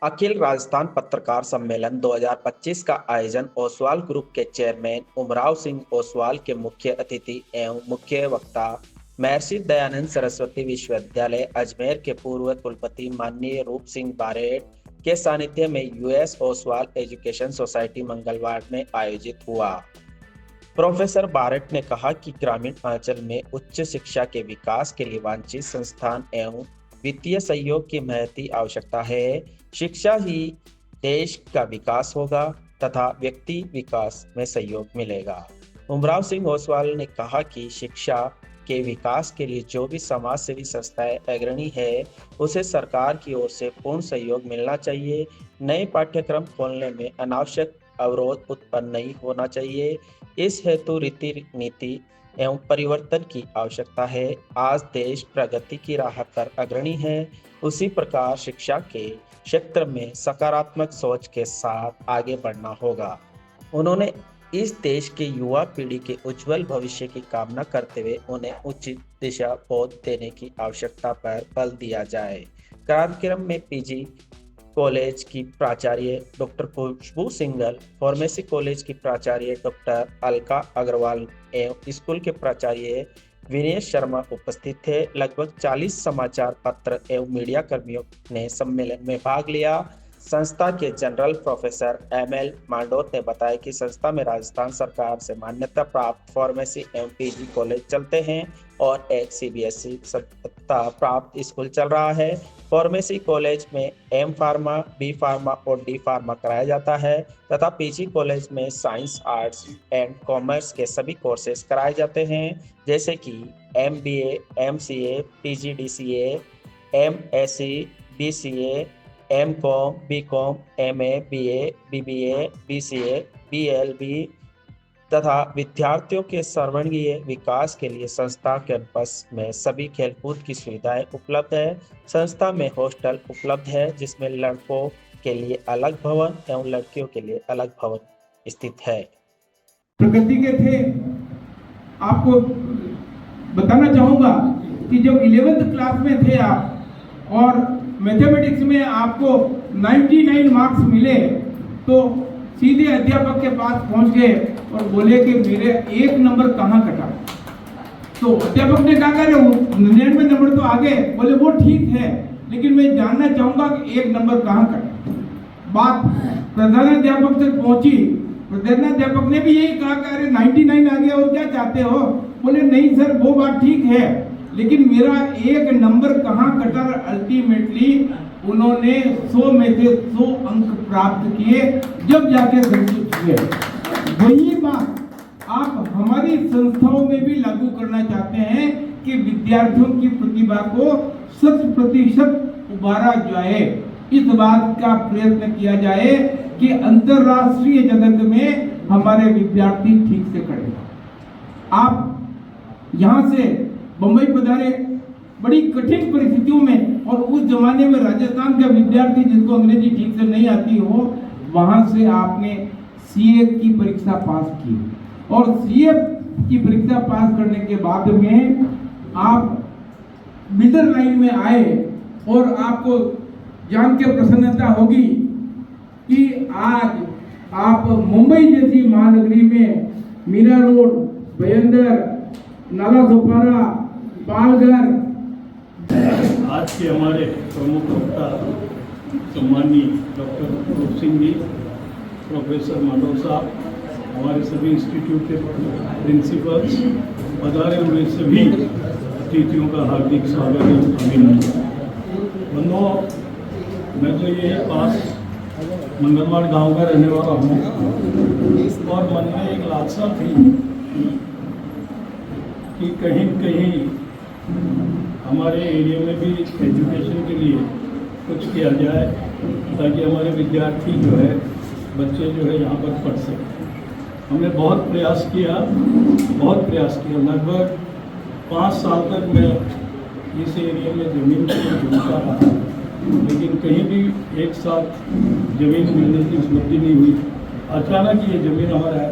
अखिल राजस्थान पत्रकार सम्मेलन 2025 का आयोजन ओसवाल ग्रुप के चेयरमैन उमराव सिंह ओसवाल के मुख्य अतिथि एवं मुख्य वक्ता महर्षि दयानंद सरस्वती विश्वविद्यालय अजमेर के पूर्व कुलपति माननीय रूप सिंह बारेड के सानिध्य में यूएस ओसवाल एजुकेशन सोसाइटी मंगलवार में आयोजित हुआ। प्रोफेसर बारेट ने कहा कि ग्रामीण अंचल में उच्च शिक्षा के विकास के लिए वांछित संस्थान एवं वित्तीय सहयोग की महती आवश्यकता है। शिक्षा ही देश का विकास होगा तथा व्यक्ति विकास में सहयोग मिलेगा। उमराव सिंह ओसवाल ने कहा कि शिक्षा के विकास के लिए जो भी समाज सेवी संस्थाएं अग्रणी है उसे सरकार की ओर से पूर्ण सहयोग मिलना चाहिए। नए पाठ्यक्रम खोलने में अनावश्यक अवरोध उत्पन्न नहीं होना चाहिए। इस हेतु रीति नीति एवं परिवर्तन की आवश्यकता है। आज देश प्रगति की राह पर अग्रणी है, उसी प्रकार शिक्षा के क्षेत्र में सकारात्मक सोच के साथ आगे बढ़ना होगा। उन्होंने इस देश के युवा पीढ़ी के उज्जवल भविष्य की कामना करते हुए उन्हें उचित दिशा बोध देने की आवश्यकता पर बल दिया जाए। कार्यक्रम में पीजी कॉलेज की प्राचार्य डॉक्टर खुशबू सिंगल, फार्मेसी कॉलेज की प्राचार्य डॉक्टर अलका अग्रवाल एवं स्कूल के प्राचार्य विनय शर्मा उपस्थित थे। लगभग 40 समाचार पत्र एवं मीडिया कर्मियों ने सम्मेलन में भाग लिया। संस्था के जनरल प्रोफेसर एमएल मांडोत ने बताया कि संस्था में राजस्थान सरकार से मान्यता प्राप्त फार्मेसी एवं पीजी कॉलेज चलते हैं और एक सीबीएसई सत्ता प्राप्त स्कूल चल रहा है। फार्मेसी कॉलेज में एम फार्मा, बी फार्मा और डी फार्मा कराया जाता है तथा पीजी कॉलेज में साइंस, आर्ट्स एंड कॉमर्स के सभी कोर्सेज कराए जाते हैं, जैसे कि MBA, MCA, PGDCA, MSc, BCA, M com, B com, MA, BA, BBA, BCA, BLB तथा विद्यार्थियों के सर्वांगीण विकास के लिए संस्था कैंपस में सभी खेलकूद की सुविधाएं उपलब्ध है। संस्था में हॉस्टल उपलब्ध है जिसमें लड़कों के लिए अलग भवन एवं लड़कियों के लिए अलग भवन स्थित है। प्रगति के थे, आपको बताना चाहूंगा कि जब 11th क्लास में थे आप और मैथमेटिक्स में आपको 99 मार्क्स मिले तो सीधे अध्यापक के पास पहुंच गए और बोले कि मेरे 1 नंबर कहाँ कटा। तो अध्यापक ने कहा कि 99 नंबर तो आ गए, बोले वो ठीक है लेकिन मैं जानना चाहूंगा कि 1 नंबर कहाँ कटा। बात प्रधानाध्यापक तक पहुंची। प्रधानाध्यापक ने भी यही कहा कि अरे 99 आ गया और क्या चाहते हो। बोले नहीं सर वो बात ठीक है लेकिन मेरा 1 नंबर कहाँ कटा। अल्टीमेटली उन्होंने 100 में से 100 अंक प्राप्त किए, जब जाके संतुष्ट हुए। वही बात आप हमारी संस्थाओं में भी लागू करना चाहते हैं कि विद्यार्थियों की प्रतिभा को 100% उभारा जाए। इस बात का प्रयत्न किया जाए कि अंतरराष्ट्रीय जगत में हमारे विद्यार्थी ठीक से खड़े। आप यहाँ से बंबई पधारे बड़ी कठिन परिस्थितियों में, और उस जमाने में राजस्थान का विद्यार्थी जिसको अंग्रेजी ठीक से नहीं आती हो, वहां से आपने सीए की परीक्षा पास की और सीए की परीक्षा पास करने के बाद में आप मिडिल लाइन में आए और आपको जान के प्रसन्नता होगी कि आज आप मुंबई जैसी महानगरी में मीरा रोड, भयंदर, नाला सोपारा, पालघर। आज के हमारे प्रमुख वक्ता सम्मानीय डॉक्टर रूप सिंह जी, प्रोफेसर मांडोत साहब, हमारे सभी इंस्टीट्यूट के प्रिंसिपल्स, पधारे हुए सभी अतिथियों का हार्दिक स्वागत है, अभिनंदन। बंधुओं, मैं तो ये पास मंगलवार गांव का रहने वाला हूँ और मन में एक लालसा थी कि कहीं कहीं हमारे एरिया में भी एजुकेशन के लिए कुछ किया जाए ताकि हमारे विद्यार्थी जो है, बच्चे जो है यहाँ पर पढ़ सकें। हमने बहुत प्रयास किया। लगभग 5 साल तक मैं इस एरिया में ज़मीन ढूंढता रहा, लेकिन कहीं भी एक साथ ज़मीन मिलने की उपलब्धि नहीं हुई। अचानक ये ज़मीन हमारा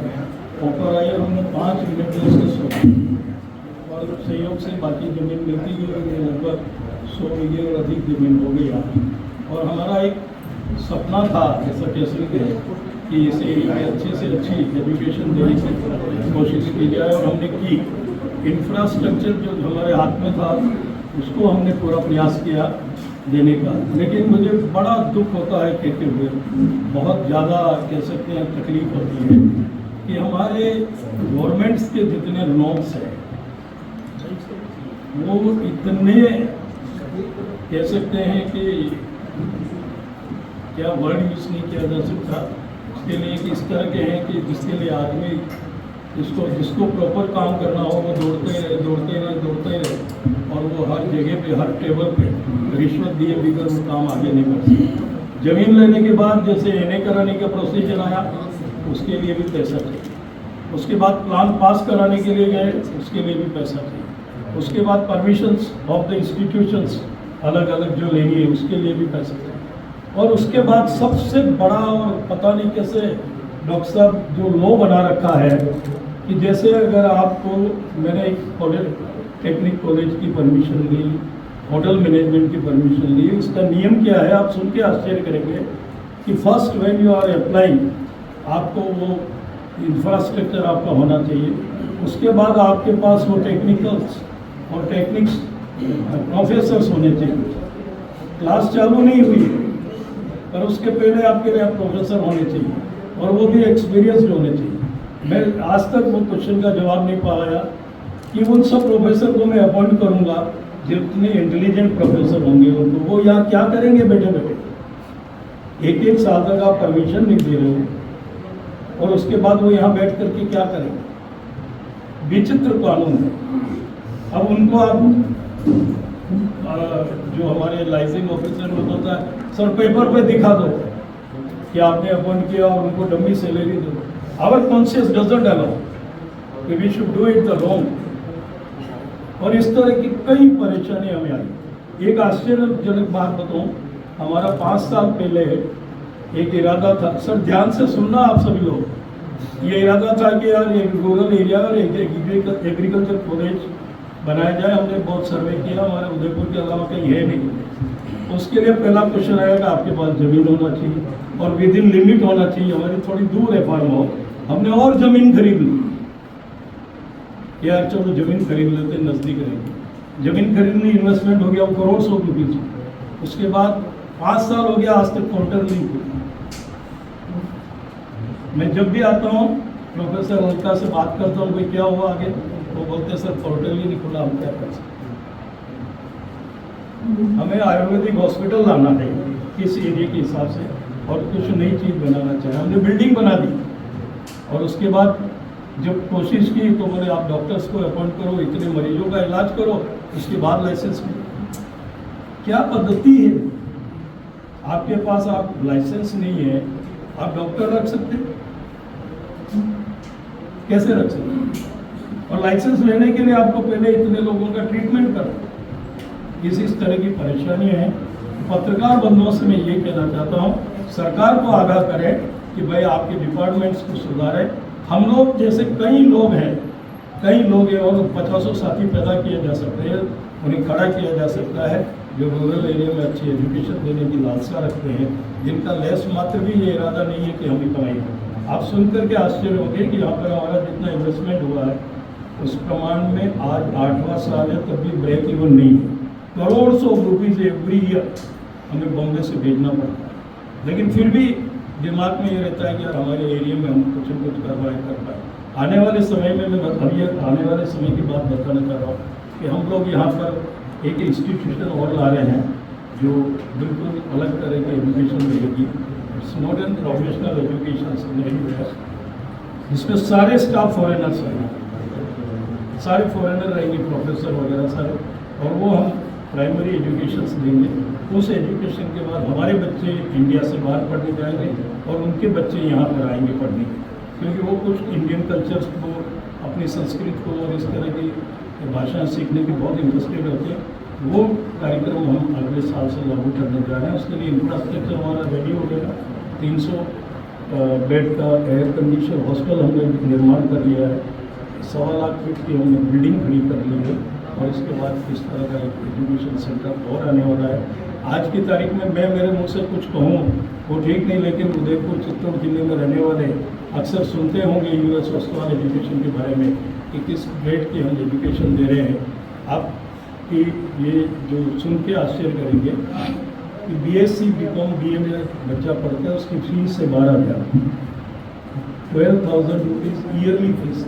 ऑफर आई और हमने 5 मिनट में इसको सोचा और सहयोग से बाकी ज़मीन मिलती गई। लगभग 100 बीघे और अधिक ज़मीन हो गई यहाँ, और हमारा एक सपना था जैसा कैसे कि इस एरिया में अच्छे से अच्छी एजुकेशन देने की कोशिश की जाए, और हमने की। इंफ्रास्ट्रक्चर जो हमारे हाथ में था उसको हमने पूरा प्रयास किया देने का। लेकिन मुझे बड़ा दुख होता है कहते हुए, बहुत ज़्यादा कह सकते हैं तकलीफ होती है कि हमारे गवर्नमेंट्स के जितने नॉर्म्स हैं वो इतने कह सकते हैं कि क्या वर्ड यूज नहीं किया जा सकता उसके लिए, कि इस तरह के हैं कि जिसके लिए आदमी जिसको प्रॉपर काम करना हो वो दौड़ते रहे और वो हर जगह पे हर टेबल पे रिश्वत दिए बगैर वो काम आगे नहीं बढ़ सकते। जमीन लेने के बाद जैसे एनए कराने का प्रोसीजर आया उसके लिए भी पैसा चाहिए, उसके बाद प्लान पास कराने के लिए गए उसके लिए भी पैसा चाहिए, उसके बाद परमिशंस ऑफ द इंस्टीट्यूशंस अलग अलग जो लेनी है उसके लिए भी पैसा चाहिए, और उसके बाद सबसे बड़ा और पता नहीं कैसे डॉक्टर साहब जो लॉ बना रखा है कि जैसे अगर आपको, मैंने एक पॉलिटेक्निक कॉलेज की परमिशन ली, होटल मैनेजमेंट की परमिशन ली, उसका नियम क्या है आप सुन के आश्चर्य करेंगे कि first when you are applying आपको वो इंफ्रास्ट्रक्चर आपका होना चाहिए, उसके बाद आपके पास वो टेक्निकल्स और टेक्निक्स प्रोफेसर्स होने चाहिए। क्लास चालू नहीं हुई पर उसके पहले आपके लिए प्रोफेसर होने चाहिए और वो भी एक्सपीरियंस्ड होने चाहिए। मैं आज तक वो क्वेश्चन का जवाब नहीं पाया कि उन सब प्रोफेसर को मैं अपॉइंट करूंगा जितने इंटेलिजेंट प्रोफेसर होंगे उनको, वो यहाँ क्या करेंगे बैठे बैठे, एक साल तक आप परमिशन नहीं दे रहे हो और उसके बाद वो यहाँ बैठ करके क्या करेंगे। विचित्र कानून है। अब उनको आप जो हमारे लाइसेंस ऑफिसर होता है सर पेपर पे दिखा दो कि आपने अपॉइंट किया और उनको डमी सैलरी दो। आवर कॉन्शियस डजंट अलाउ कि we should do it the wrong. और इस तरह की कई परेशानी हमें आई। एक आश्चर्यजनक बात बताऊं, हमारा 5 साल पहले एक इरादा था, सर ध्यान से सुनना आप सभी लोग, ये इरादा था कि यार एक रूरल एरिया और एक एग्रीकल्चर कॉलेज बनाया जाए। हमने बहुत सर्वे किया, हमारे उदयपुर के अलावा कहीं है नहीं। उसके लिए पहला क्वेश्चन आएगा आपके पास ज़मीन होना चाहिए और विद इन लिमिट होना चाहिए। हमारी थोड़ी दूर है फार्म हाउस, हमने और ज़मीन खरीद ली यार, चलो ज़मीन खरीद लेते, नज़दीक रहेंगे। ज़मीन खरीदनी इन्वेस्टमेंट हो गया वो करोड़ सौ रुपये। उसके बाद 5 साल हो गया, आज तक काउंटर नहीं हुआ। मैं जब भी आता हूँ प्रोफेसर हल्का से बात करता हूँ, भाई क्या हुआ आगे, वो बोलते हैं सर पोर्टल ही नहीं खुला, हम क्या कर सकते। हमें आयुर्वेदिक हॉस्पिटल लाना है इस एरिया के हिसाब से और कुछ नई चीज़ बनाना चाहिए। हमने बिल्डिंग बना दी और उसके बाद जब कोशिश की तो बोले आप डॉक्टर्स को अपॉइंट करो, इतने मरीजों का इलाज करो, उसके बाद लाइसेंस मिले। क्या पद्धति है आपके पास, आप लाइसेंस नहीं है आप डॉक्टर रख सकते, कैसे रख सकते? और लाइसेंस लेने के लिए आपको पहले इतने लोगों का ट्रीटमेंट करना। इस तरह की परेशानियां हैं। पत्रकार बंधुओं से मैं ये कहना चाहता हूँ, सरकार को आगाह करें कि भाई आपके डिपार्टमेंट्स को सुधारें। हम लोग जैसे कई लोग हैं और 50 साथी पैदा किए जा सकते हैं, उन्हें खड़ा किया जा सकता है जो रूरल एरिया में अच्छी एजुकेशन देने की लालसा रखते हैं, जिनका लेस मात्र भी ये इरादा नहीं है कि हम कमाई। आप सुनकर के आश्चर्य होंगे कि यहाँ पर हमारा जितना इन्वेस्टमेंट हुआ है उस प्रमाण में आज 8वां साल है, तब भी ब्रेक इवन नहीं है। करोड़ सौ रुपीज़ एवरी ईयर हमें बॉम्बे से भेजना पड़ता है, लेकिन फिर भी दिमाग में ये रहता है कि यार हमारे एरिया में हम कुछ न कुछ कर पाए। आने वाले समय में मैं अभी आने वाले समय की बात बताना चाह रहा हूँ कि हम लोग यहाँ पर एक इंस्टीट्यूशन और ला रहे हैं जो बिल्कुल अलग तरह की एजुकेशन रहेगी। It's not an professional education, जिसमें सारे स्टाफ फॉरेनर्स रहेंगे, सारे फॉरेनर रहेंगे, प्रोफेसर वगैरह सारे, और वो हम प्राइमरी एजुकेशन देंगे। उस एजुकेशन के बाद हमारे बच्चे इंडिया से बाहर पढ़ने जाएंगे और उनके बच्चे यहाँ पर आएंगे पढ़ने, क्योंकि वो कुछ इंडियन कल्चर्स को, अपनी संस्कृत को और इस तरह की भाषा सीखने की बहुत इंटरेस्टेड होते हैं। वो कार्यक्रम हम अगले साल से लागू करने जा रहे हैं। उसके लिए इंफ्रास्ट्रक्चर हमारा रेडी हो गया। 300 बेड का एयर कंडीशन हॉस्टल हमने निर्माण कर लिया है। 1.25 लाख फीट की हमने बिल्डिंग खड़ी कर ली है और इसके बाद किस तरह का एक एजुकेशन सेंटर और आने वाला है। आज की तारीख में मैं मेरे मुंह से कुछ कहूँ वो ठीक नहीं, लेकिन उदयपुर चित्तौड़ जिले में रहने वाले अक्सर सुनते होंगे यूएस ओस्वाल एजुकेशन के बारे में कि किस ग्रेड की हम एजुकेशन दे रहे हैं। आपकी ये जो सुन के आश्चर्य करेंगे कि बीएससी बीकॉम बीए में बच्चा पढ़ता है उसकी फीस से 12,000 12,000 रुपीज़ ईयरली फीस।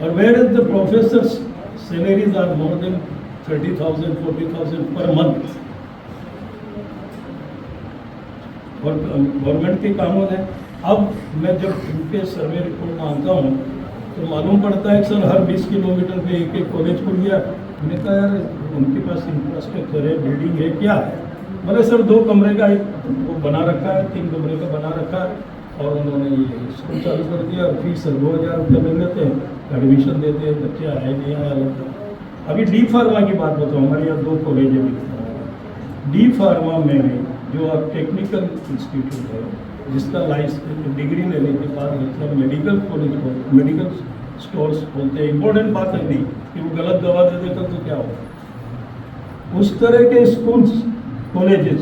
और where is the professors salaries are more than 30,000 40,000 per month. और गवर्नमेंट के कानून है। अब मैं जब उनके सर्वे रिपोर्ट मांगता हूँ तो मालूम पड़ता है कि सर हर 20 किलोमीटर पे एक एक कॉलेज खुल गया। मैंने कहा यार उनके पास इंफ्रास्ट्रक्चर है, बिल्डिंग है, क्या है? बोले सर 2 कमरे का एक वो बना रखा है, 3 कमरे का बना रखा है और उन्होंने ये स्कूल चालू कर दिया और फीस 2,000 रुपये मिल लेते हैं, एडमिशन देते हैं, बच्चे आए नहीं आए अलग। अभी डी फार्मा की बात बताऊँ, हमारे यहाँ 2 कॉलेज है। डी फार्मा में जो अब टेक्निकल इंस्टीट्यूट है जिसका लाइसेंस डिग्री लेने के बाद मतलब मेडिकल कॉलेज को मेडिकल स्टोर्स बोलते हैं। इम्पोर्टेंट बात है नहीं कि वो गलत दवा दे देकर तो क्या होगा। उस तरह के स्कूल्स कॉलेजेस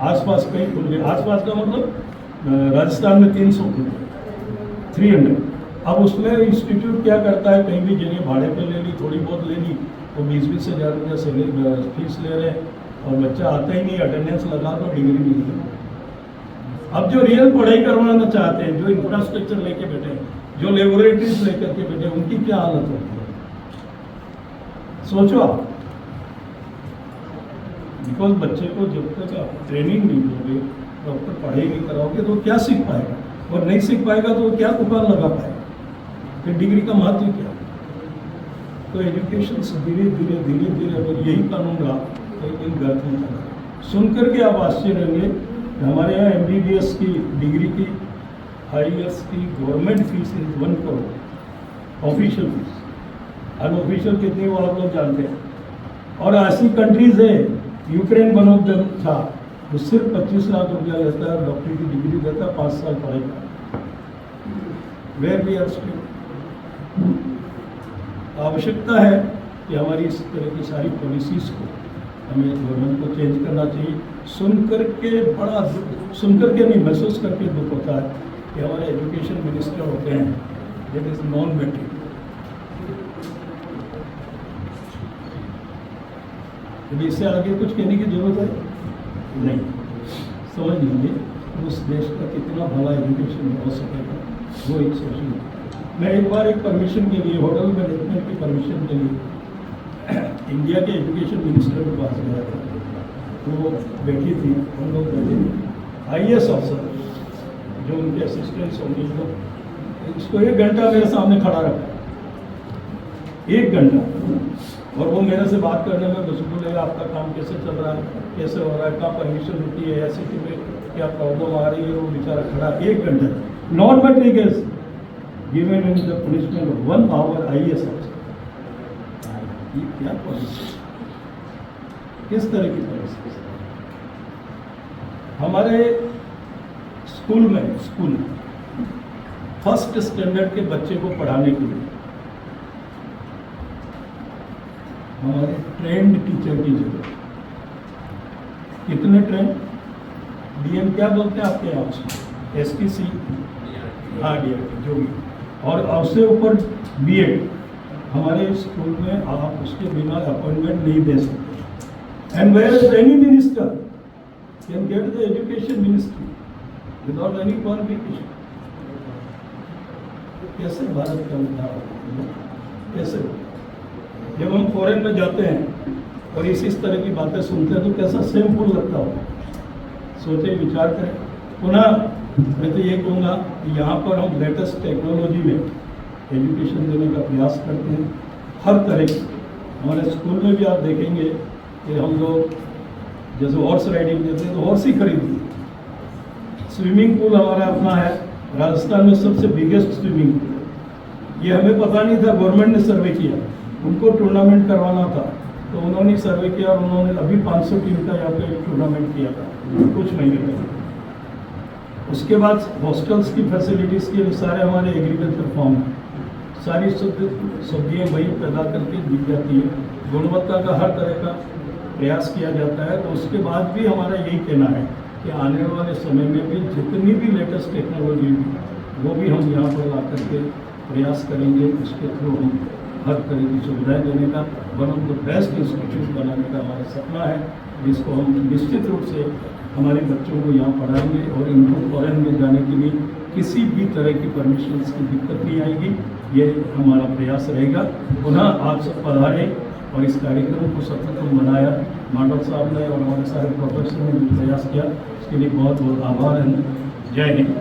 आसपास कई खुल गए। आसपास का मतलब राजस्थान में 300 खुल गए, 300। अब उसमें इंस्टीट्यूट क्या करता है, कहीं भी जगह भाड़े पे ले ली, थोड़ी बहुत ले ली, वो 20-20 हज़ार रुपया फीस ले रहे हैं और बच्चा आता ही नहीं, अटेंडेंस लगा तो डिग्री मिल गई। अब जो रियल पढ़ाई करवाना चाहते हैं, जो इंफ्रास्ट्रक्चर लेके बैठे हैं, जो लेबोरेटरीज लेकर के बैठे हैं, उनकी क्या हालत होती है सोचो आप। बिकॉज बच्चे को जब तक आप ट्रेनिंग नहीं दोगे, प्रॉपर पढ़ाई नहीं कराओगे तो क्या सीख पाएगा, और नहीं सीख पाएगा तो क्या दुकान लगा पाएगा, फिर डिग्री का महत्व क्या। तो एजुकेशन से धीरे धीरे अगर यही कानून रहा तो इन गर्थ में चला। सुन करके आप आश्चर्य होंगे, हमारे यहाँ MBBS की डिग्री की IES की government fees 1 crore official fees. Unofficial कितनी वो आप लोग जानते हैं। और ऐसी कंट्रीज है, यूक्रेन वन ऑफ देम था, वो सिर्फ 25 लाख रुपया लेता है, डॉक्टरी की डिग्री देता है, 5 साल पढ़ाई का। Where we are still. आवश्यकता है कि हमारी इस तरह की सारी पॉलिसीज़ को हमें गवर्नमेंट को चेंज करना चाहिए। सुनकर के नहीं, महसूस करके दुख होता है कि हमारे एजुकेशन मिनिस्टर होते हैं दैट इज नॉन मैट्रिक। अभी इससे आगे कुछ कहने की जरूरत है नहीं। समझ लीजिए उस देश का कितना भला एजुकेशन हो सकेगा, वो एक सोचना। मैं एक बार एक परमिशन के लिए, होटल मैनेजमेंट की परमिशन के लिए इंडिया के एजुकेशन मिनिस्टर के पास गया था। वो बैठी थी, हम लोग बैठे थे, IAS अफसर जो उनके असिस्टेंट्स होंगे, लोग उसको 1 घंटा मेरे सामने खड़ा रखा, 1 घंटा। और वो मेरे से बात करने में बस बोले आपका काम कैसे चल रहा है, कैसे हो रहा है, कहाँ परमिशन होती है, ऐसी में क्या प्रॉब्लम आ रही है। वो बेचारा खड़ा 1 घंटा। Not matric is given in the punishment of 1 hour IAS अफसर। ये क्या पॉलिसी, किस तरह की पॉलिसी। हमारे स्कूल फर्स्ट स्टैंडर्ड के बच्चे को पढ़ाने के लिए हमारे ट्रेंड टीचर की जरूरत। कितने ट्रेंड, DM क्या बोलते हैं आपके यहाँ उसको, STC, हाँ DRT जो भी, और उससे ऊपर B.Ed। हमारे स्कूल में आप उसके बिना अपॉइंटमेंट नहीं दे सकते। And where is any minister can get the education ministry without any qualification. कैसे भारत का उद्धार होगा, कैसे? जब हम फॉरेन में जाते हैं और इस तरह की बातें सुनते हैं तो कैसा सेमफुल लगता हो। सोचे, विचार करें। पुनः मैं तो ये कहूँगा कि यहाँ पर हम लेटेस्ट टेक्नोलॉजी में एजुकेशन देने का प्रयास करते हैं हर तरह की। हमारे स्कूल में भी आप देखेंगे कि हम लोग जैसे हॉर्स राइडिंग देते हैं तो हॉर्स ही खरीदते। स्विमिंग पूल हमारा अपना है, राजस्थान में सबसे बिगेस्ट स्विमिंग पूल। ये हमें पता नहीं था, गवर्नमेंट ने सर्वे किया, उनको टूर्नामेंट करवाना था तो उन्होंने सर्वे किया और उन्होंने अभी 500 टीम का यहाँ पे टूर्नामेंट किया था कुछ महीने पहले। उसके बाद हॉस्टल्स की फैसिलिटीज़ के लिए सारे हमारे एग्रीकल्चर फॉर्म हैं। सारी सब्जियाँ वहीं पैदा करके दी जाती है। गुणवत्ता का हर तरह का प्रयास किया जाता है। तो उसके बाद भी हमारा यही कहना है कि आने वाले समय में भी जितनी भी लेटेस्ट टेक्नोलॉजी वो भी हम यहाँ पर ला करके प्रयास करेंगे। उसके थ्रू हम हर तरह की सुविधाएं देने का, one of the best institute बनाने का हमारा सपना है, जिसको हम निश्चित रूप से हमारे बच्चों को यहाँ पढ़ाएंगे और इनको फॉरेन में जाने के लिए किसी भी तरह की परमिशन की दिक्कत नहीं आएगी। ये हमारा प्रयास रहेगा। पुनः आप सब पधारें और इस कार्यक्रम को सफलतम बनाया। मांडव साहब ने और हमारे सारे प्रोफेसर ने भी प्रयास किया, इसके लिए बहुत बहुत आभार है। जय हिंद।